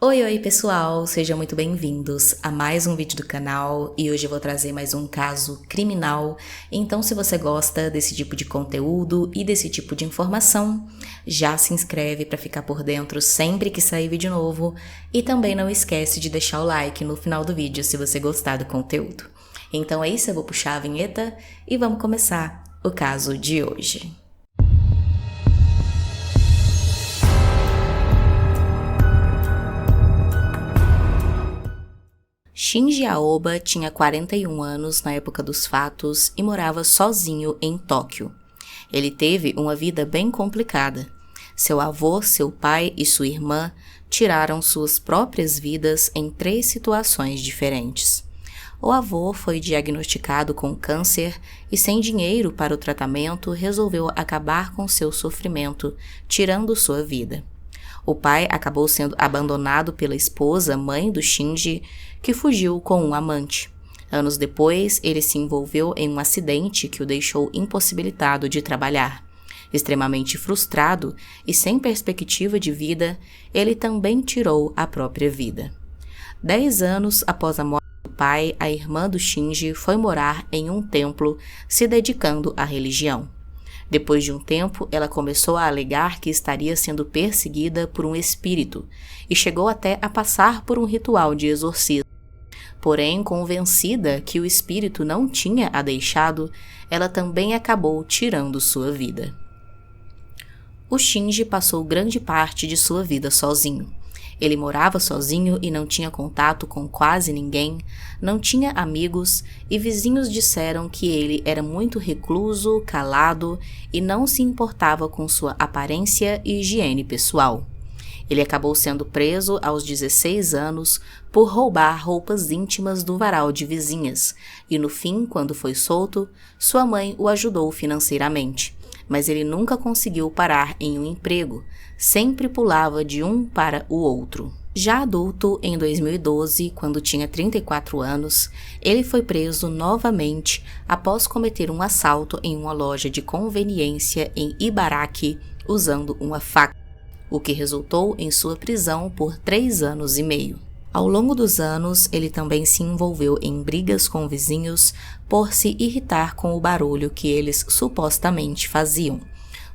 Oi pessoal, sejam muito bem-vindos a mais um vídeo do canal e hoje eu vou trazer mais um caso criminal. Então se você gosta desse tipo de conteúdo e desse tipo de informação, já se inscreve para ficar por dentro sempre que sair vídeo novo e também não esquece de deixar o like no final do vídeo se você gostar do conteúdo. Então é isso, eu vou puxar a vinheta e vamos começar o caso de hoje. Shinji Aoba tinha 41 anos na época dos fatos e morava sozinho em Tóquio. Ele teve uma vida bem complicada. Seu avô, seu pai e sua irmã tiraram suas próprias vidas em 3 situações diferentes. O avô foi diagnosticado com câncer e, sem dinheiro para o tratamento, resolveu acabar com seu sofrimento, tirando sua vida. O pai acabou sendo abandonado pela esposa, mãe do Shinji, que fugiu com um amante. Anos depois, ele se envolveu em um acidente que o deixou impossibilitado de trabalhar. Extremamente frustrado e sem perspectiva de vida, ele também tirou a própria vida. 10 anos após a morte do pai, a irmã do Shinji foi morar em um templo, se dedicando à religião. Depois de um tempo, ela começou a alegar que estaria sendo perseguida por um espírito e chegou até a passar por um ritual de exorcismo. Porém, convencida que o espírito não tinha a deixado, ela também acabou tirando sua vida. O Shinji passou grande parte de sua vida sozinho. Ele morava sozinho e não tinha contato com quase ninguém, não tinha amigos e vizinhos disseram que ele era muito recluso, calado e não se importava com sua aparência e higiene pessoal. Ele acabou sendo preso aos 16 anos por roubar roupas íntimas do varal de vizinhas e no fim, quando foi solto, sua mãe o ajudou financeiramente. Mas ele nunca conseguiu parar em um emprego, sempre pulava de um para o outro. Já adulto, em 2012, quando tinha 34 anos, ele foi preso novamente após cometer um assalto em uma loja de conveniência em Ibaraki usando uma faca, o que resultou em sua prisão por 3 anos e meio. Ao longo dos anos, ele também se envolveu em brigas com vizinhos por se irritar com o barulho que eles supostamente faziam.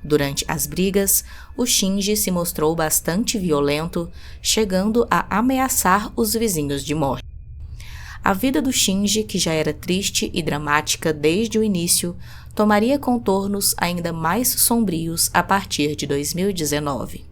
Durante as brigas, o Shinji se mostrou bastante violento, chegando a ameaçar os vizinhos de morte. A vida do Shinji, que já era triste e dramática desde o início, tomaria contornos ainda mais sombrios a partir de 2019.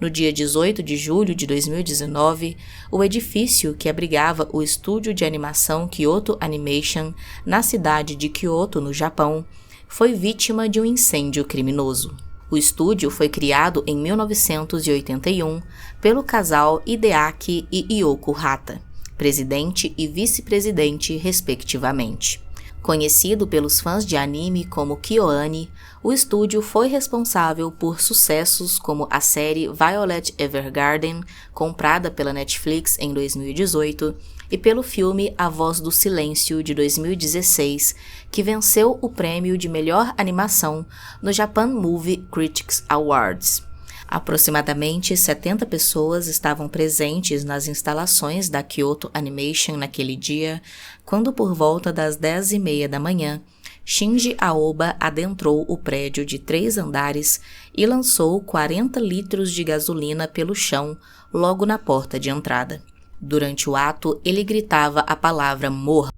No dia 18 de julho de 2019, o edifício que abrigava o estúdio de animação Kyoto Animation, na cidade de Kyoto, no Japão, foi vítima de um incêndio criminoso. O estúdio foi criado em 1981 pelo casal Hideaki e Yoko Hata, presidente e vice-presidente, respectivamente. Conhecido pelos fãs de anime como KyoAni, o estúdio foi responsável por sucessos como a série Violet Evergarden, comprada pela Netflix em 2018, e pelo filme A Voz do Silêncio, de 2016, que venceu o prêmio de melhor animação no Japan Movie Critics Awards. Aproximadamente 70 pessoas estavam presentes nas instalações da Kyoto Animation naquele dia, quando por volta das 10h30 da manhã, Shinji Aoba adentrou o prédio de 3 andares e lançou 40 litros de gasolina pelo chão logo na porta de entrada. Durante o ato, ele gritava a palavra morra.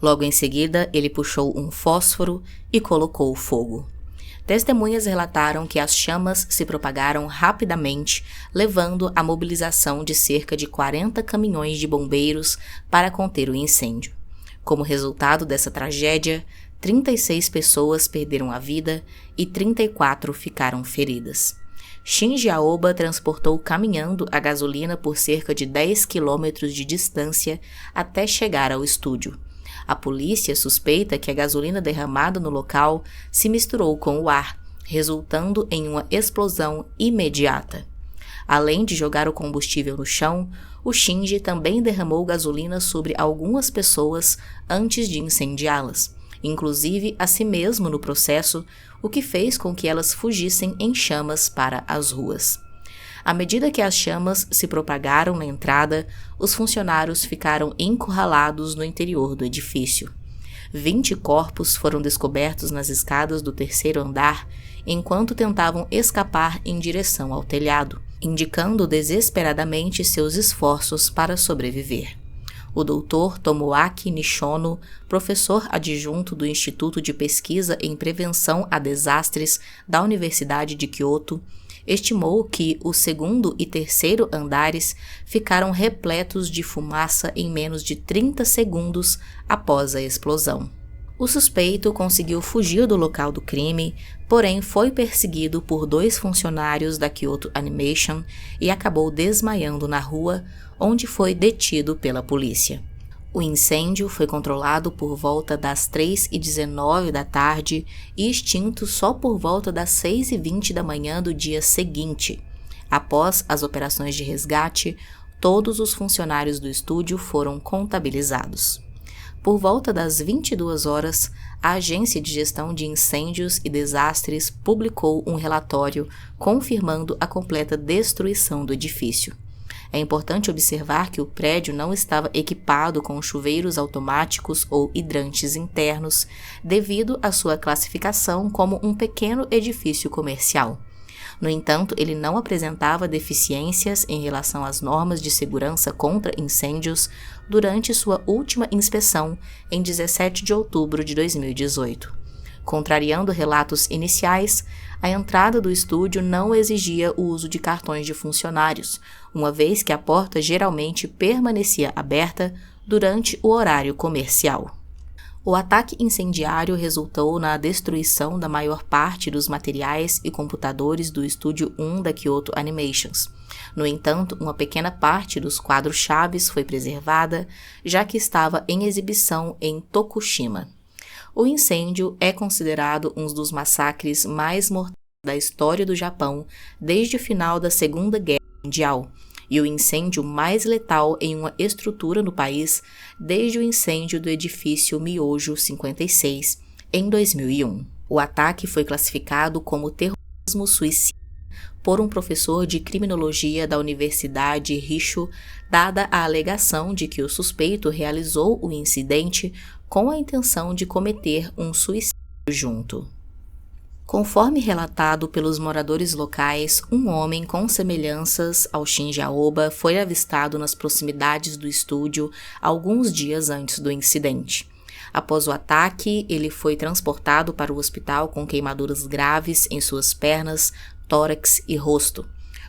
Logo em seguida, ele puxou um fósforo e colocou fogo. Testemunhas relataram que as chamas se propagaram rapidamente, levando à mobilização de cerca de 40 caminhões de bombeiros para conter o incêndio. Como resultado dessa tragédia, 36 pessoas perderam a vida e 34 ficaram feridas. Shinji Aoba transportou caminhando a gasolina por cerca de 10 quilômetros de distância até chegar ao estúdio. A polícia suspeita que a gasolina derramada no local se misturou com o ar, resultando em uma explosão imediata. Além de jogar o combustível no chão, o Shinji também derramou gasolina sobre algumas pessoas antes de incendiá-las, inclusive a si mesmo no processo, o que fez com que elas fugissem em chamas para as ruas. À medida que as chamas se propagaram na entrada, os funcionários ficaram encurralados no interior do edifício. 20 corpos foram descobertos nas escadas do terceiro andar enquanto tentavam escapar em direção ao telhado, indicando desesperadamente seus esforços para sobreviver. O Dr. Tomoaki Nishono, professor adjunto do Instituto de Pesquisa em Prevenção a Desastres da Universidade de Kyoto, estimou que o segundo e terceiro andares ficaram repletos de fumaça em menos de 30 segundos após a explosão. O suspeito conseguiu fugir do local do crime, porém foi perseguido por 2 funcionários da Kyoto Animation e acabou desmaiando na rua, onde foi detido pela polícia. O incêndio foi controlado por volta das 3h19 da tarde e extinto só por volta das 6h20 da manhã do dia seguinte. Após as operações de resgate, todos os funcionários do estúdio foram contabilizados. Por volta das 22 horas, a Agência de Gestão de Incêndios e Desastres publicou um relatório confirmando a completa destruição do edifício. É importante observar que o prédio não estava equipado com chuveiros automáticos ou hidrantes internos, devido à sua classificação como um pequeno edifício comercial. No entanto, ele não apresentava deficiências em relação às normas de segurança contra incêndios durante sua última inspeção em 17 de outubro de 2018. Contrariando relatos iniciais, a entrada do estúdio não exigia o uso de cartões de funcionários, uma vez que a porta geralmente permanecia aberta durante o horário comercial. O ataque incendiário resultou na destruição da maior parte dos materiais e computadores do Estúdio 1 da Kyoto Animations. No entanto, uma pequena parte dos quadros chaves foi preservada, já que estava em exibição em Tokushima. O incêndio é considerado um dos massacres mais mortais da história do Japão desde o final da Segunda Guerra Mundial, e o incêndio mais letal em uma estrutura no país desde o incêndio do edifício Myojo 56, em 2001. O ataque foi classificado como terrorismo suicida por um professor de criminologia da Universidade Rissho, dada a alegação de que o suspeito realizou o incidente com a intenção de cometer um suicídio junto. Conforme relatado pelos moradores locais, um homem com semelhanças ao Shinji Aoba foi avistado nas proximidades do estúdio alguns dias antes do incidente. Após o ataque, ele foi transportado para o hospital com queimaduras graves em suas pernas, tórax e rosto.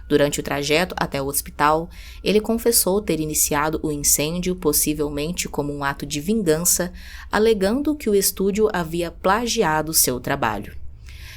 Durante o trajeto até o hospital, ele confessou ter iniciado o incêndio possivelmente como um ato de vingança, alegando que o estúdio havia plagiado seu trabalho.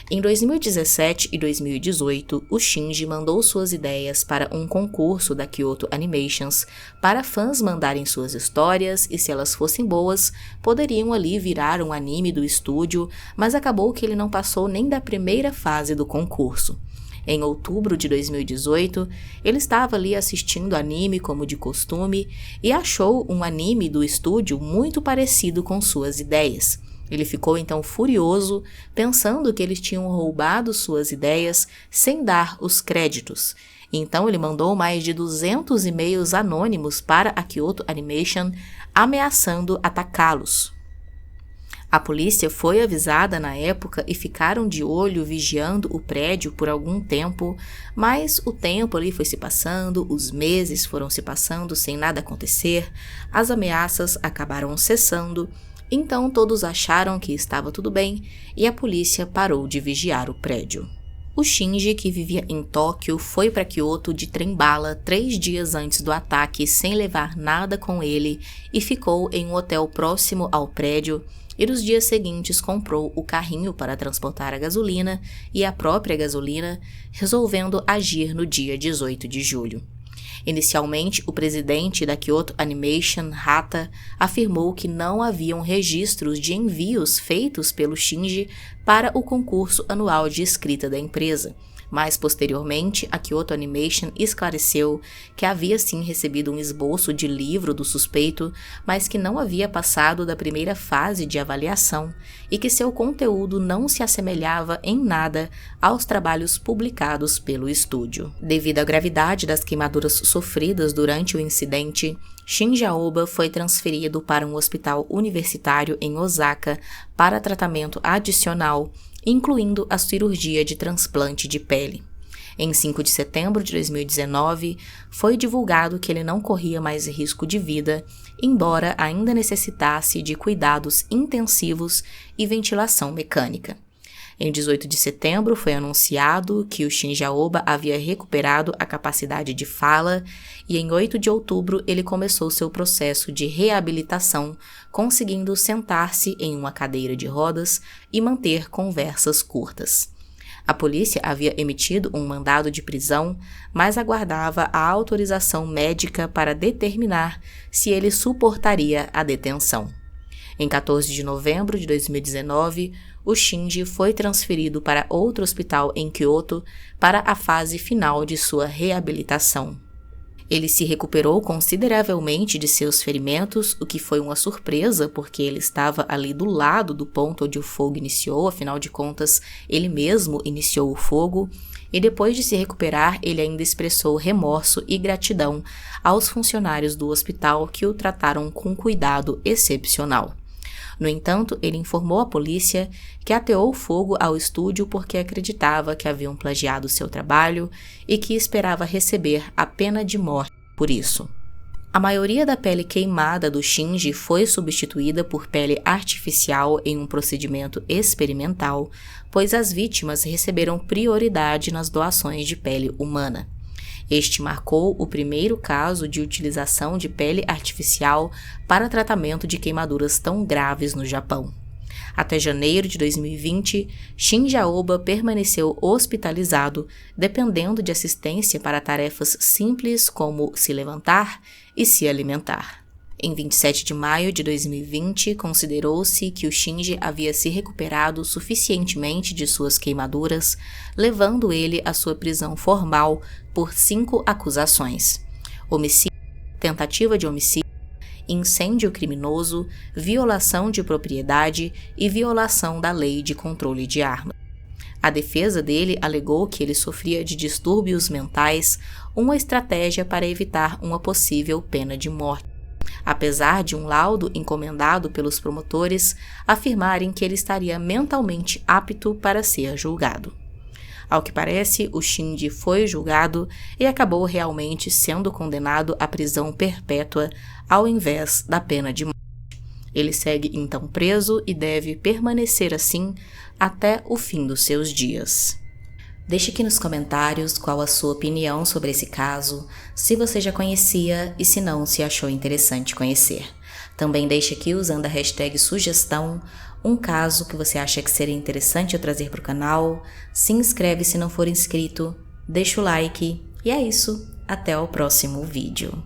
Em 2017 e 2018, o Shinji mandou suas ideias para um concurso da Kyoto Animations para fãs mandarem suas histórias e, se elas fossem boas, poderiam ali virar um anime do estúdio, mas acabou que ele não passou nem da primeira fase do concurso. Em outubro de 2018, ele estava ali assistindo anime como de costume e achou um anime do estúdio muito parecido com suas ideias. Ele ficou então furioso, pensando que eles tinham roubado suas ideias sem dar os créditos. Então ele mandou mais de 200 e-mails anônimos para a Kyoto Animation, ameaçando atacá-los. A polícia foi avisada na época e ficaram de olho vigiando o prédio por algum tempo, mas o tempo ali foi se passando, os meses foram se passando sem nada acontecer, as ameaças acabaram cessando. Então todos acharam que estava tudo bem e a polícia parou de vigiar o prédio. O Shinji, que vivia em Tóquio, foi para Kyoto de trem-bala 3 dias antes do ataque sem levar nada com ele e ficou em um hotel próximo ao prédio, e nos dias seguintes comprou o carrinho para transportar a gasolina e a própria gasolina, resolvendo agir no dia 18 de julho. Inicialmente, o presidente da Kyoto Animation, Hata, afirmou que não haviam registros de envios feitos pelo Shinji para o concurso anual de escrita da empresa, Mais posteriormente, a Kyoto Animation esclareceu que havia sim recebido um esboço de livro do suspeito, mas que não havia passado da primeira fase de avaliação e que seu conteúdo não se assemelhava em nada aos trabalhos publicados pelo estúdio. Devido à gravidade das queimaduras sofridas durante o incidente, Shinji Aoba foi transferido para um hospital universitário em Osaka para tratamento adicional, incluindo a cirurgia de transplante de pele. Em 5 de setembro de 2019, foi divulgado que ele não corria mais risco de vida, embora ainda necessitasse de cuidados intensivos e ventilação mecânica. Em 18 de setembro, foi anunciado que o Shinji Aoba havia recuperado a capacidade de fala e em 8 de outubro ele começou seu processo de reabilitação, conseguindo sentar-se em uma cadeira de rodas e manter conversas curtas. A polícia havia emitido um mandado de prisão, mas aguardava a autorização médica para determinar se ele suportaria a detenção. Em 14 de novembro de 2019, o Shinji foi transferido para outro hospital em Kyoto para a fase final de sua reabilitação. Ele se recuperou consideravelmente de seus ferimentos, o que foi uma surpresa porque ele estava ali do lado do ponto onde o fogo iniciou, afinal de contas, ele mesmo iniciou o fogo, e depois de se recuperar, ele ainda expressou remorso e gratidão aos funcionários do hospital que o trataram com cuidado excepcional. No entanto, ele informou à polícia que ateou fogo ao estúdio porque acreditava que haviam plagiado seu trabalho e que esperava receber a pena de morte por isso. A maioria da pele queimada do Shinji foi substituída por pele artificial em um procedimento experimental, pois as vítimas receberam prioridade nas doações de pele humana. Este marcou o primeiro caso de utilização de pele artificial para tratamento de queimaduras tão graves no Japão. Até janeiro de 2020, Shinji Aoba permaneceu hospitalizado, dependendo de assistência para tarefas simples como se levantar e se alimentar. Em 27 de maio de 2020, considerou-se que o Shinji havia se recuperado suficientemente de suas queimaduras, levando ele à sua prisão formal por 5 acusações: homicídio, tentativa de homicídio, incêndio criminoso, violação de propriedade e violação da lei de controle de armas. A defesa dele alegou que ele sofria de distúrbios mentais, uma estratégia para evitar uma possível pena de morte, apesar de um laudo encomendado pelos promotores afirmarem que ele estaria mentalmente apto para ser julgado. Ao que parece, o Shinji foi julgado e acabou realmente sendo condenado à prisão perpétua ao invés da pena de morte. Ele segue então preso e deve permanecer assim até o fim dos seus dias. Deixe aqui nos comentários qual a sua opinião sobre esse caso, se você já conhecia e se não, se achou interessante conhecer. Também deixe aqui, usando a hashtag sugestão, um caso que você acha que seria interessante eu trazer para o canal. Se inscreve se não for inscrito, deixa o like e é isso. Até o próximo vídeo.